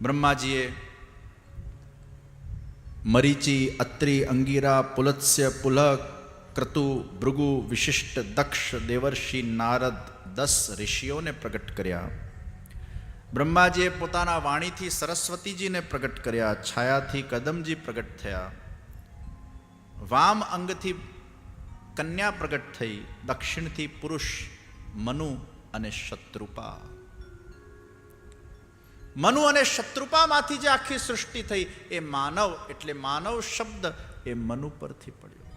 બ્રહ્માજીએ મરીચી, અત્રિ, અંગીરા, પુલત્સ્ય, પુલહ, ક્રતુ, ભૃગુ, વિશિષ્ટ, દક્ષ, દેવર્ષિ, નારદ 10 ઋષિઓને પ્રગટ કર્યા. બ્રહ્માજીએ પોતાના વાણીથી સરસ્વતીજીને પ્રગટ કર્યા, છાયાથી કદમજી પ્રગટ થયા, વામ અંગથી કન્યા પ્રગટ થઈ, દક્ષિણથી પુરુષ મનુ અને શત્રુપા. મનુ અને શત્રુપામાંથી જે આખી સૃષ્ટિ થઈ એ માનવ, એટલે માનવ શબ્દ એ મનુ પરથી પડ્યો.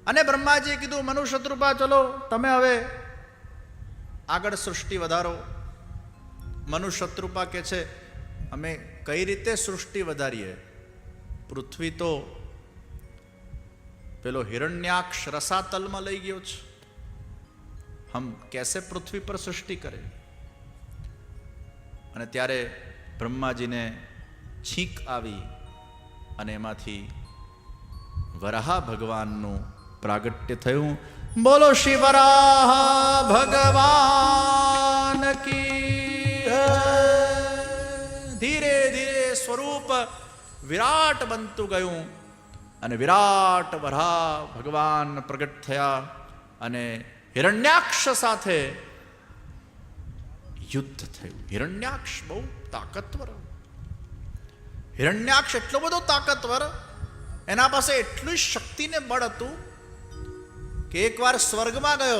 અને બ્રહ્માજીએ કીધું, મનુ શત્રુપા ચલો તમે હવે આગળ સૃષ્ટિ વધારો. મનુ શત્રુપા કે છે અમે કઈ રીતે સૃષ્ટિ વધારીએ? પૃથ્વી તો પેલો હિરણ્યાક્ષ રસાતલમાં લઈ ગયો છે, હમ કેસે પૃથ્વી પર સૃષ્ટિ કરે? અને ત્યારે બ્રહ્માજીને છીંક આવી અને એમાંથી વરાહ ભગવાનનું પ્રાગટ્ય થયું. બોલો શ્રી વરાહ ભગવાન કી. ધીરે ધીરે સ્વરૂપ વિરાટ બનતું ગયું અને વિરાટ વરાહ ભગવાન પ્રગટ થયા અને હિરણ્યાક્ષ સાથે યુદ્ધ થયું. હિરણ્યાક્ષ બહુ તાકતવર. હિરણ્યાક્ષ એટલો બધો તાકતવર, એના પાસે એટલું શક્તિને બળ હતું कि एक बार स्वर्ग में गयो,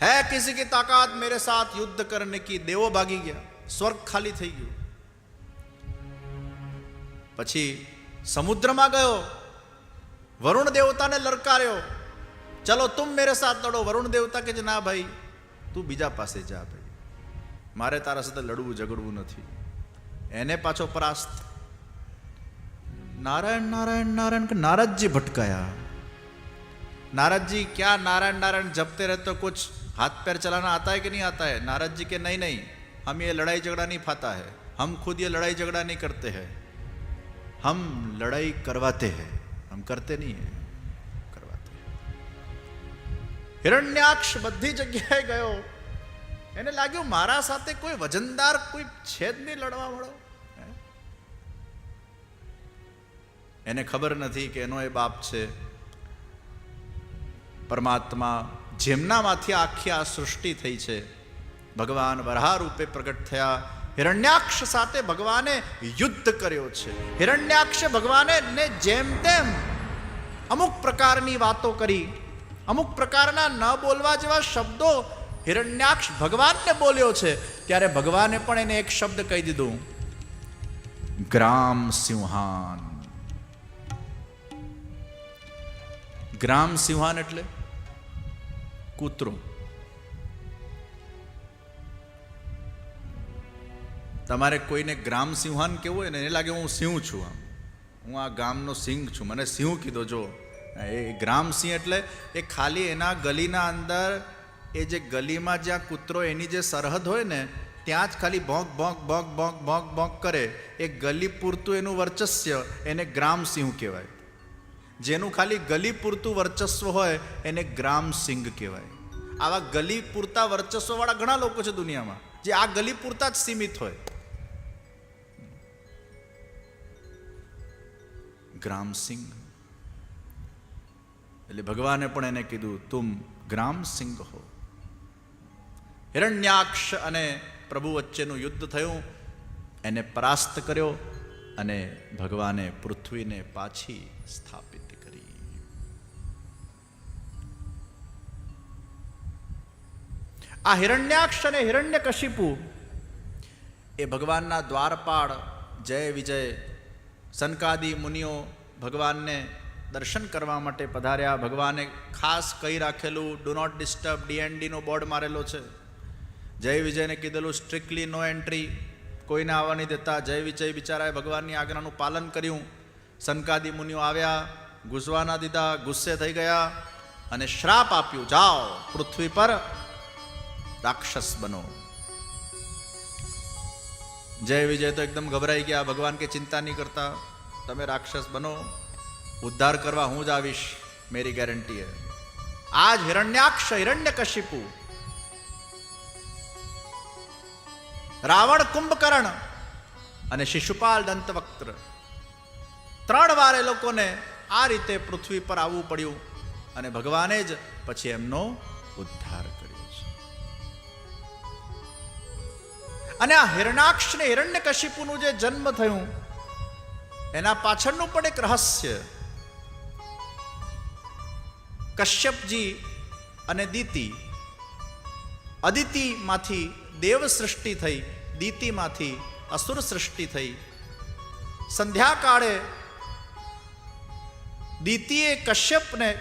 है किसी की ताकत मेरे साथ युद्ध करने की, देवो भागी गया, स्वर्ग खाली थई गयो. પછી સમુદ્રમાં ગયો, વરુણ દેવતાને લલકાર્યો, ચલો તુમ મેરે સાથ લડો. વરુણ દેવતા કે ના ભાઈ તું બીજા પાસે જા, ભાઈ મારે તારા સાથે લડવું ઝઘડવું નથી. એને પાછો પરાસ્ત. नारायण नारायण नारायण के नारद जी भटकाया. नारद जी क्या नारायण नारायण जपते रहते हो, कुछ हाथ पैर चलाना आता है कि नहीं आता है? नारद जी के नहीं नहीं, हम ये लड़ाई झगड़ा नहीं पाता है, हम खुद ये लड़ाई झगड़ा नहीं करते हैं, हम लड़ाई करवाते हैं, हम करते नहीं है, करवाते हैं. हिरण्याक्ष બધી જગ્યાએ ગયો, એને લાગ્યું મારા સાથે કોઈ વજનદાર કોઈ છે જ નહીં લડવા વાળો. એને ખબર નથી કે એનો એ બાપ છે પરમાત્મા, જેમનામાંથી આખી આ સૃષ્ટિ થઈ છે. ભગવાન વરાહ રૂપે પ્રગટ થયા. હિરણ્યાક્ષ સાથે ભગવાને યુદ્ધ કર્યો છે. હિરણ્યાક્ષે ભગવાને ને જેમ તેમ અમુક પ્રકારની વાતો કરી, અમુક પ્રકારના ન બોલવા જેવા શબ્દો હિરણ્યાક્ષ ભગવાનને બોલ્યો છે. ત્યારે ભગવાને પણ એને એક શબ્દ કહી દીધું, ગ્રામ સિંહાન. ગ્રામ સિંહાન એટલે કૂતરો. તમારે કોઈને ગ્રામ સિંહાન કેવું હોય ને, એને લાગે હું સિંહ છું, આમ હું આ ગામનો સિંહ છું, મને સિંહ કીધો. જો એ ગ્રામ સિંહ એટલે એ ખાલી એના ગલીના અંદર, એ જે ગલીમાં જ્યાં કૂતરો એની જે સરહદ હોય ને ત્યાં જ ખાલી ભોંક ભોંક ભોંક ભોંક ભોંક ભોંક કરે. એ ગલી પૂરતું એનું વર્ચસ્વ, એને ગ્રામ સિંહ કહેવાય. જેનું ખાલી ગલી પૂરતું વર્ચસ્વ હોય એને ગ્રામ સિંહ કહેવાય. આવા ગલી પૂરતા વર્ચસ્વ વાળા ઘણા લોકો છે દુનિયામાં, જે આ ગલી પૂરતા જ સીમિત હોય. ગ્રામ સિંહ એટલે ભગવાને પણ એને કીધું તુમ ગ્રામ સિંહ હો. હિરણ્યાક્ષ અને પ્રભુ વચ્ચેનું યુદ્ધ થયું, એને પરાસ્ત કર્યો અને ભગવાને પૃથ્વીને પાછી સ્થાપિત. આ હિરણ્યાક્ષ અને હિરણ્યકશિપુ એ ભગવાનના દ્વારપાળ, જય વિજય. સનકાદી મુનિઓ ભગવાનને દર્શન કરવા માટે પધાર્યા. ભગવાને ખાસ કહી રાખેલું, ડુ નોટ ડિસ્ટર્બ, DNDનો બોર્ડ મારેલો છે. જય વિજયને કીધેલું સ્ટ્રિક્ટલી નો એન્ટ્રી, કોઈને આવવા નહીં દેતા. જય વિજય બિચારાએ ભગવાનની આજ્ઞાનું પાલન કર્યું. સનકાદી મુનિઓ આવ્યા, ઘૂસવા ના દીધા, ગુસ્સે થઈ ગયા અને શ્રાપ આપ્યું, જાઓ પૃથ્વી પર રાક્ષસ બનો. જય વિજય તો એકદમ ગભરાઈ ગયા. ભગવાન કે ચિંતા નહીં કરતા, તમે રાક્ષસ બનો, ઉદ્ધાર કરવા હું જ આવીશ, મેરી ગેરંટી હે. આજ હિરણ્યાક્ષ હિરણ્યકશિપુ રાવણ કુંભકર્ણ અને શિશુપાલ દંતવક્ત્ર 3 વાર એ લોકોને આ રીતે પૃથ્વી પર આવવું પડ્યું અને ભગવાને જ પછી એમનો ઉદ્ધાર કર્યો છે. અને આ હિરણાક્ષ ને હિરણ્યકશિપુનું જે જન્મ થયું એના પાછળનું પણ એક રહસ્ય. કશ્યપજી અને દિતિ, અદિતિમાંથી દેવ સૃષ્ટિ થઈ, દિતિમાંથી અસુર સૃષ્ટિ થઈ. સંધ્યાકાળે દિતિએ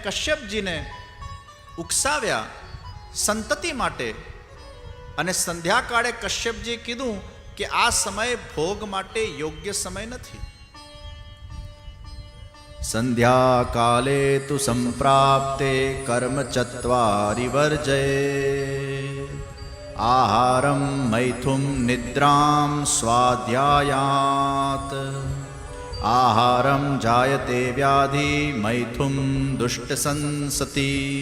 કશ્યપજીને ઉકસાવ્યા સંતતિ માટે, અને સંધ્યાકાળે કશ્યપજીએ કીધું કે આ સમય ભોગ માટે યોગ્ય સમય નથી. સંધ્યાકાલે તુ સંપ્રાપ્તે કર્મ ચત્વારિ વર્જય આહારમ મૈથુમ નિદ્રામ સ્વાધ્યાયાત આહારમ જાયતે વ્યાધિ મૈથુમ દુષ્ટ સંસતી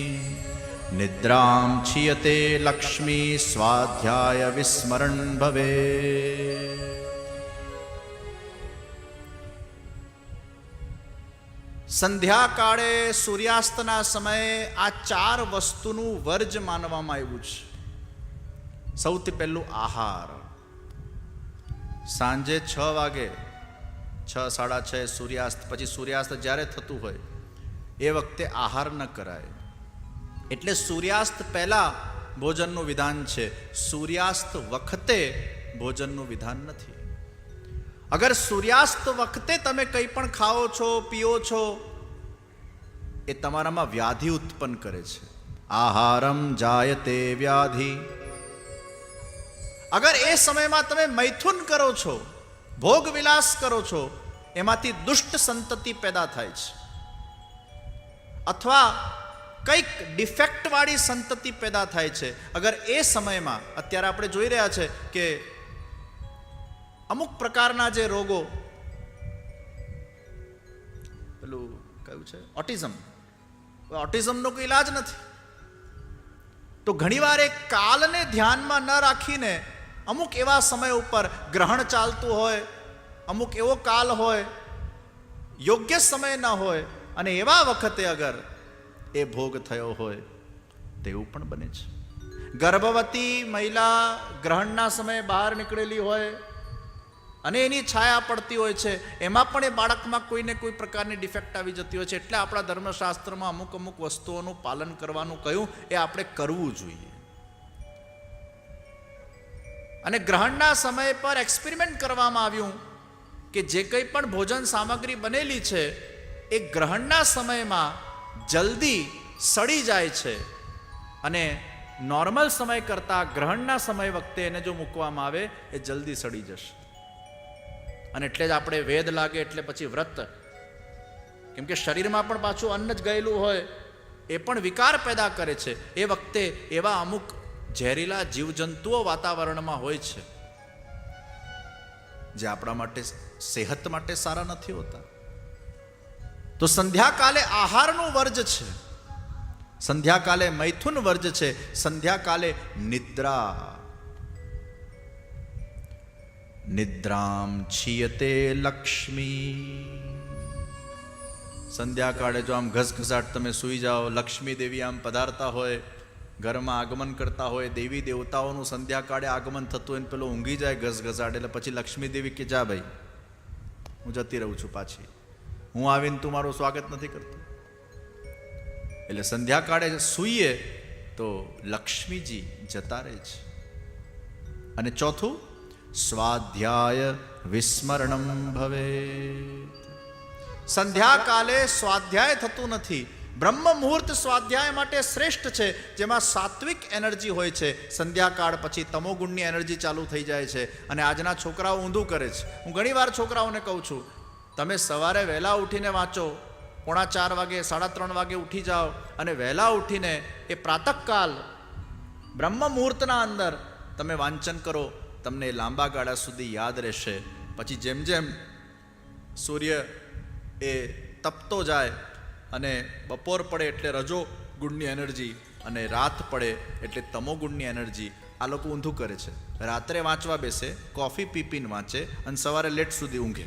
નિદ્રામ છીયતે લક્ષ્મી સ્વાધ્યાય વિસ્મરણ ભવે. સંધ્યાકાળે સૂર્યાસ્તના સમયે આ 4 વસ્તુનું વર્જ માનવામાં આવ્યું છે. સૌથી પહેલું આહાર. સાંજે 6 વાગે, 6, 6:30 સૂર્યાસ્ત, પછી સૂર્યાસ્ત જ્યારે થતું હોય એ વખતે આહાર ન કરાય. એટલે સૂર્યાસ્ત પહેલા ભોજનનું વિધાન છે, સૂર્યાસ્ત વખતે ભોજનનું વિધાન નથી. અગર સૂર્યાસ્ત વખતે તમે કંઈ પણ ખાઓ છો, પીઓ છો, એ તમારામાં વ્યાધિ ઉત્પન્ન કરે છે. આહારમ જાયતે વ્યાધિ. અગર એ સમયમાં તમે મૈથુન કરો છો, ભોગ વિલાસ કરો છો, એમાંથી દુષ્ટ સંતતિ પેદા થાય છે, અથવા કંઈક ડિફેક્ટ વાળી સંતતિ પેદા થાય છે. અગર એ સમયમાં, અત્યારે આપણે જોઈ રહ્યા છે કે અમુક પ્રકારના જે રોગો, પેલું કયું છે, ઓટિઝમનો કોઈ ઇલાજ નથી. તો ઘણીવાર એ કાલને ધ્યાનમાં ન રાખીને અમુક એવા સમય ઉપર ગ્રહણ ચાલતું હોય, અમુક એવો કાલ હોય, યોગ્ય સમય ન હોય, અને એવા વખતે અગર એ ભોગ થયો હોય તેવું પણ બને છે. ગર્ભવતી મહિલા ગ્રહણના સમયે બહાર નીકળેલી હોય અને એની છાયા પડતી હોય છે, એમાં પણ એ બાળકમાં કોઈને કોઈ પ્રકારની ડિફેક્ટ આવી જતી હોય છે. એટલે આપણા ધર્મશાસ્ત્રમાં અમુક વસ્તુઓનું પાલન કરવાનું કહ્યું, એ આપણે કરવું જોઈએ. અને ગ્રહણના સમય પર એક્સપેરિમેન્ટ કરવામાં આવ્યું કે જે કંઈ પણ ભોજન સામગ્રી બનેલી છે એ ગ્રહણના સમયમાં જલ્દી સડી જાય છે, અને નોર્મલ સમય કરતાં ગ્રહણના સમય વખતે એને જો મૂકવામાં આવે એ જલ્દી સડી જશે. અને એટલે જ આપણે વેદ લાગે એટલે પછી વ્રત, કેમ કે શરીરમાં પણ પાછું અન્ન જ ગયેલું હોય, એ પણ વિકાર પેદા કરે છે. એ વખતે એવા અમુક ઝેરીલા જીવજંતુઓ વાતાવરણમાં હોય છે જે આપણા માટે, સેહત માટે સારા નથી હોતા. તો સંધ્યાકાલે આહારનું વર્જ છે, સંધ્યાકાલે મૈથુન વર્જ છે, સંધ્યાકાલે નિદ્રા. નિદ્રામ છીયતે લક્ષ્મી. સંધ્યાકાળે જો આમ ઘસઘસાટ તમે સૂઈ જાઓ, લક્ષ્મી દેવી આમ પધારતા હોય, ઘરમાં આગમન કરતા હોય, દેવી દેવતાઓનું સંધ્યાકાળે આગમન થતું હોય, પેલો ઊંઘી જાય ઘસઘસાટ, એટલે પછી લક્ષ્મી દેવી કે જા ભાઈ, હું જતી રહું છું પાછી, હું આવીને તું મારું સ્વાગત નથી કરતું. એટલે સંધ્યાકાળે સૂઈએ તો લક્ષ્મીજી જતા રહે છે. અને ચોથું, સ્વાધ્યાય વિસ્મરણમ ભવે. સંધ્યાકાલે સ્વાધ્યાય થતું નથી. બ્રહ્મ મુહૂર્ત સ્વાધ્યાય માટે શ્રેષ્ઠ છે, જેમાં સાત્વિક એનર્જી હોય છે. સંધ્યાકાળ પછી તમોગુણની એનર્જી ચાલુ થઈ જાય છે, અને આજના છોકરાઓ ઊંધું કરે છે. હું ઘણીવાર છોકરાઓને કહું છું, તમે સવારે વહેલા ઉઠીને વાંચો, 3:45 વાગે, 3:30 વાગે ઉઠી જાઓ, અને વહેલા ઉઠીને એ પ્રાતઃકાલ બ્રહ્મ મુહૂર્તના અંદર તમે વાંચન કરો, તમને લાંબા ગાળા સુધી યાદ રહેશે. પછી જેમ જેમ સૂર્ય એ તપતો જાય અને બપોર પડે એટલે રજો ગુણની એનર્જી, અને રાત પડે એટલે તમો ગુણની એનર્જી આ લોકો ઊંધું કરે છે. રાત્રે વાંચવા બેસે, કોફી પીપીને વાંચે અને સવારે લેટ સુધી ઊંઘે.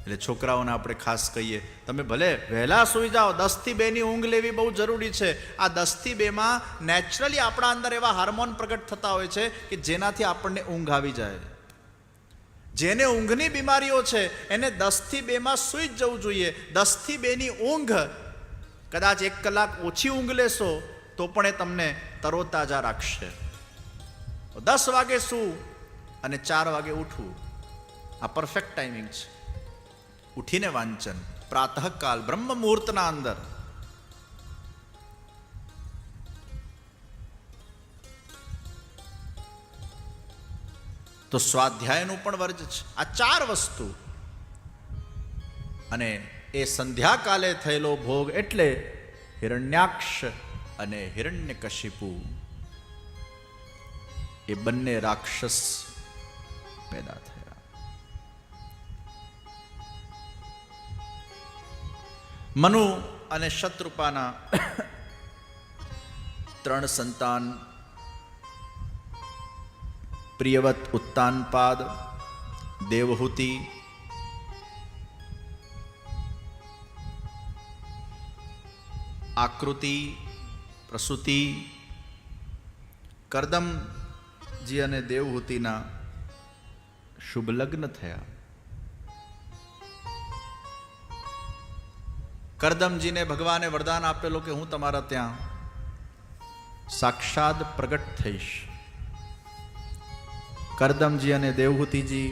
એટલે છોકરાઓને આપણે ખાસ કહીએ, તમે ભલે વહેલા સૂઈ જાઓ, 10 થી 2 ની ઊંઘ લેવી બહુ જરૂરી છે. આ 10 થી 2 માં નેચરલી આપણા અંદર એવા હાર્મોન પ્રગટ થતા હોય છે કે જેનાથી આપણને ઊંઘ આવી જાય. જેને ઊંઘની બીમારીઓ છે એને 10 થી 2 માં સૂઈ જ જવું જોઈએ. 10 થી 2 ની ઊંઘ, કદાચ 1 કલાક ઓછી ઊંઘ લેશો તો પણ એ તમને તરોતાજા રાખશે. 10 વાગે સૂવું અને 4 વાગે ઉઠવું, આ પરફેક્ટ ટાઈમિંગ છે. ઉઠીને વાંચન, પ્રાતઃકાલ બ્રહ્મ મુહૂર્તના અંદર. તો સ્વાધ્યાયનું પણ વર્જ છે. આ 4 વસ્તુ. અને એ સંધ્યાકાલે થયેલો ભોગ એટલે હિરણ્યાક્ષ અને હિરણ્યકશિપુ, એ બંને રાક્ષસ પેદા થયા. મનુ અને શત્રુપાના 3 સંતાન, પ્રિયવત ઉત્તાનપાદ, દેવહૂતિ, આકૃતિ, પ્રસૂતિ. કરદમજી અને દેવહૂતિના શુભ લગ્ન થયા. કરદમજીને ભગવાને વરદાન આપેલું કે હું તમારા ત્યાં સાક્ષાત પ્રગટ થઈશ. કરદમજી અને દેવહૂતિજી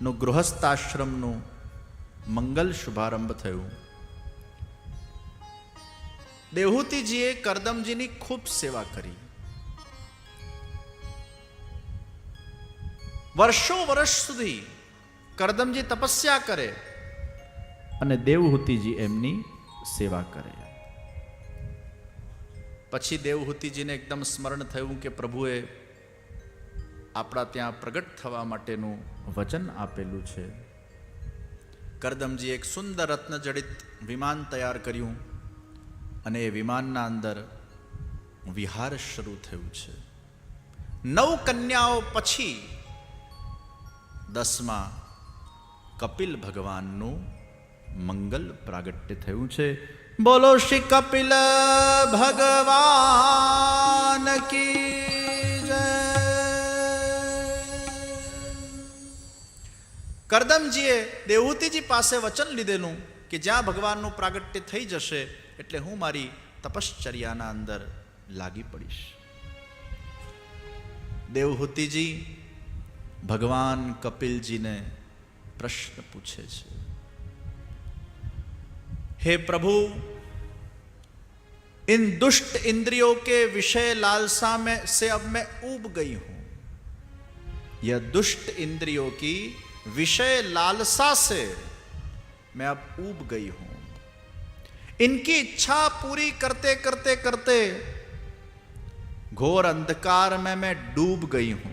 નું ગૃહસ્થાશ્રમનું મંગલ શુભારંભ થયું. દેવહૂતિજીએ કરદમજીની ખૂબ સેવા કરી. વર્ષો વર્ષ સુધી કરદમજી તપસ્યા કરે અને દેવહૂતિજી એમની સેવા કરે. પછી દેવહૂતિજીને એકદમ સ્મરણ થયું કે પ્રભુએ આપણા ત્યાં પ્રગટ થવા માટેનું વચન આપેલું છે. કરદમજી એક સુંદર રત્નજડિત વિમાન તૈયાર કર્યું અને એ વિમાનના અંદર વિહાર શરૂ થયું છે. 9 કન્યાઓ પછી 10મા કપિલ ભગવાનનું મંગલ પ્રાગટ્ય થયું છે. બોલો શ્રી કપિલ ભગવાન કી જય. કરદમજીએ દેવહૂતિજી પાસે વચન લીધેલું કે જ્યાં ભગવાનનું પ્રાગટ્ય થઈ જશે એટલે હું મારી તપશ્ચર્યાના અંદર લાગી પડીશ. દેવહૂતિજી ભગવાન કપિલજીને પ્રશ્ન પૂછે છે, हे प्रभु, इन दुष्ट इंद्रियों के विषय लालसा में से अब मैं ऊब गई हूं. यह दुष्ट इंद्रियों की विषय लालसा से मैं अब ऊब गई हूं. इनकी इच्छा पूरी करते करते करते घोर अंधकार में मैं डूब गई हूं.